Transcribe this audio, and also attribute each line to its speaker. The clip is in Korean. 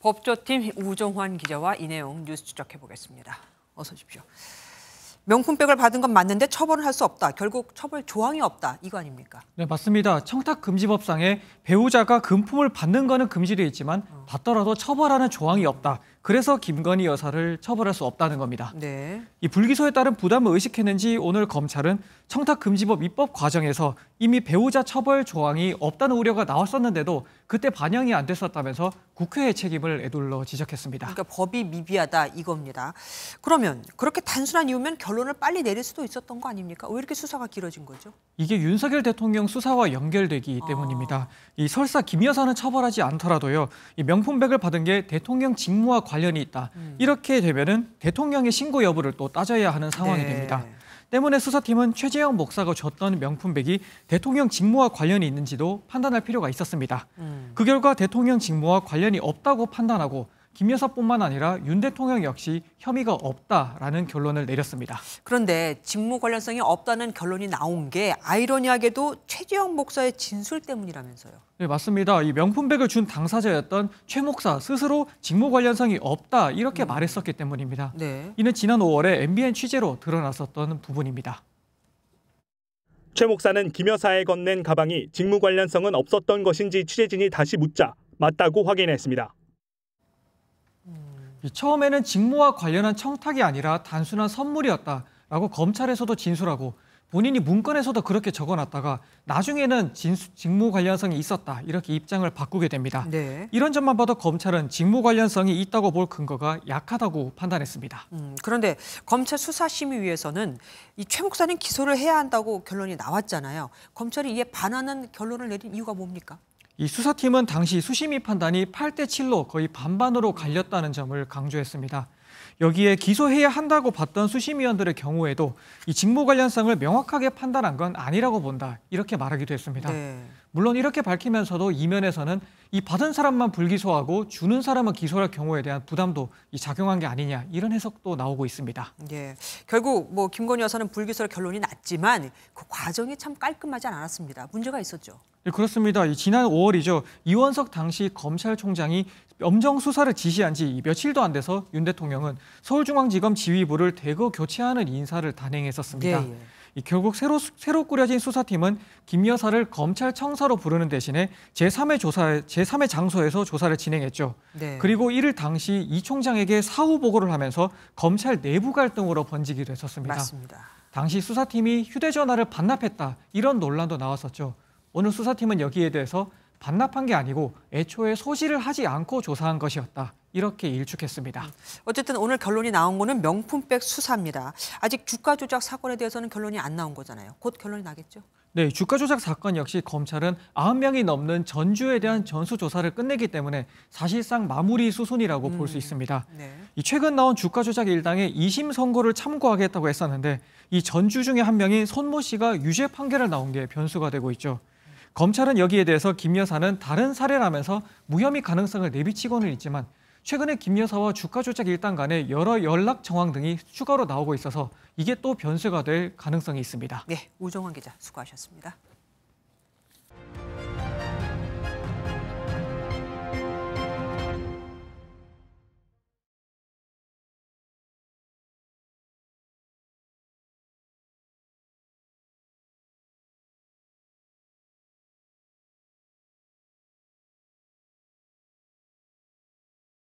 Speaker 1: 법조팀 우종환 기자와 이 내용 뉴스 추적해 보겠습니다. 어서 오십시오. 명품백을 받은 건 맞는데 처벌을 할 수 없다. 결국 처벌 조항이 없다. 이거 아닙니까?
Speaker 2: 네, 맞습니다. 청탁금지법상에 배우자가 금품을 받는 거는 금지되어 있지만 받더라도 처벌하는 조항이 없다. 그래서 김건희 여사를 처벌할 수 없다는 겁니다.
Speaker 1: 네.
Speaker 2: 이 불기소에 따른 부담을 의식했는지 오늘 검찰은 청탁금지법 입법 과정에서 이미 배우자 처벌 조항이 없다는 우려가 나왔었는데도 그때 반영이 안 됐었다면서 국회의 책임을 에둘러 지적했습니다.
Speaker 1: 그러니까 법이 미비하다 이겁니다. 그러면 그렇게 단순한 이유면 결론을 빨리 내릴 수도 있었던 거 아닙니까? 왜 이렇게 수사가 길어진 거죠?
Speaker 2: 이게 윤석열 대통령 수사와 연결되기 때문입니다. 이 설사 김 여사는 처벌하지 않더라도요. 이 명품백을 받은 게 대통령 직무와 관련이 있다. 이렇게 되면은 대통령의 신고 여부를 또 따져야 하는 상황이 됩니다. 때문에 수사팀은 최재형 목사가 줬던 명품백이 대통령 직무와 관련이 있는지도 판단할 필요가 있었습니다. 그 결과 대통령 직무와 관련이 없다고 판단하고 김 여사뿐만 아니라 윤 대통령 역시 혐의가 없다라는 결론을 내렸습니다.
Speaker 1: 그런데 직무 관련성이 없다는 결론이 나온 게 아이러니하게도 최재형 목사의 진술 때문이라면서요.
Speaker 2: 네, 맞습니다. 이 명품백을 준 당사자였던 최 목사 스스로 직무 관련성이 없다 이렇게 말했었기 때문입니다.
Speaker 1: 네.
Speaker 2: 이는 지난 5월에 MBN 취재로 드러났었던 부분입니다.
Speaker 3: 최 목사는 김 여사에 건넨 가방이 직무 관련성은 없었던 것인지 취재진이 다시 묻자 맞다고 확인했습니다.
Speaker 2: 처음에는 직무와 관련한 청탁이 아니라 단순한 선물이었다라고 검찰에서도 진술하고 본인이 문건에서도 그렇게 적어놨다가 나중에는 직무 관련성이 있었다 이렇게 입장을 바꾸게 됩니다.
Speaker 1: 네.
Speaker 2: 이런 점만 봐도 검찰은 직무 관련성이 있다고 볼 근거가 약하다고 판단했습니다.
Speaker 1: 그런데 검찰 수사심의위에서는 이 최 목사는 기소를 해야 한다고 결론이 나왔잖아요. 검찰이 이에 반하는 결론을 내린 이유가 뭡니까?
Speaker 2: 이 수사팀은 당시 수심위 판단이 8대7로 거의 반반으로 갈렸다는 점을 강조했습니다. 여기에 기소해야 한다고 봤던 수심위원들의 경우에도 이 직무 관련성을 명확하게 판단한 건 아니라고 본다 이렇게 말하기도 했습니다.
Speaker 1: 네.
Speaker 2: 물론 이렇게 밝히면서도 이면에서는 이 받은 사람만 불기소하고 주는 사람은 기소할 경우에 대한 부담도 작용한 게 아니냐 이런 해석도 나오고 있습니다.
Speaker 1: 예, 결국 뭐 김건희 여사는 불기소로 결론이 났지만 그 과정이 참 깔끔하지 않았습니다. 문제가 있었죠.
Speaker 2: 네, 그렇습니다. 지난 5월이죠. 이원석 당시 검찰총장이 엄정 수사를 지시한 지 며칠도 안 돼서 윤 대통령은 서울중앙지검 지휘부를 대거 교체하는 인사를 단행했었습니다.
Speaker 1: 예.
Speaker 2: 결국 새로 꾸려진 수사팀은 김 여사를 검찰청사로 부르는 대신에 제3의 장소에서 조사를 진행했죠.
Speaker 1: 네.
Speaker 2: 그리고 이를 당시 이 총장에게 사후 보고를 하면서 검찰 내부 갈등으로 번지기도 했었습니다.
Speaker 1: 맞습니다.
Speaker 2: 당시 수사팀이 휴대전화를 반납했다 이런 논란도 나왔었죠. 오늘 수사팀은 여기에 대해서 반납한 게 아니고 애초에 소지를 하지 않고 조사한 것이었다. 이렇게 일축했습니다.
Speaker 1: 어쨌든 오늘 결론이 나온 거는 명품백 수사입니다. 아직 주가 조작 사건에 대해서는 결론이 안 나온 거잖아요. 곧 결론이 나겠죠?
Speaker 2: 네, 주가 조작 사건 역시 검찰은 90명이 넘는 전주에 대한 전수조사를 끝내기 때문에 사실상 마무리 수순이라고 볼 수 있습니다.
Speaker 1: 네.
Speaker 2: 최근 나온 주가 조작 일당의 2심 선고를 참고하겠다고 했었는데 이 전주 중에 한 명인 손모 씨가 유죄 판결을 나온 게 변수가 되고 있죠. 검찰은 여기에 대해서 김 여사는 다른 사례라면서 무혐의 가능성을 내비치고는 있지만 최근에 김 여사와 주가 조작 일당 간의 여러 연락 정황 등이 추가로 나오고 있어서 이게 또 변수가 될 가능성이 있습니다.
Speaker 1: 네, 우종환 기자 수고하셨습니다.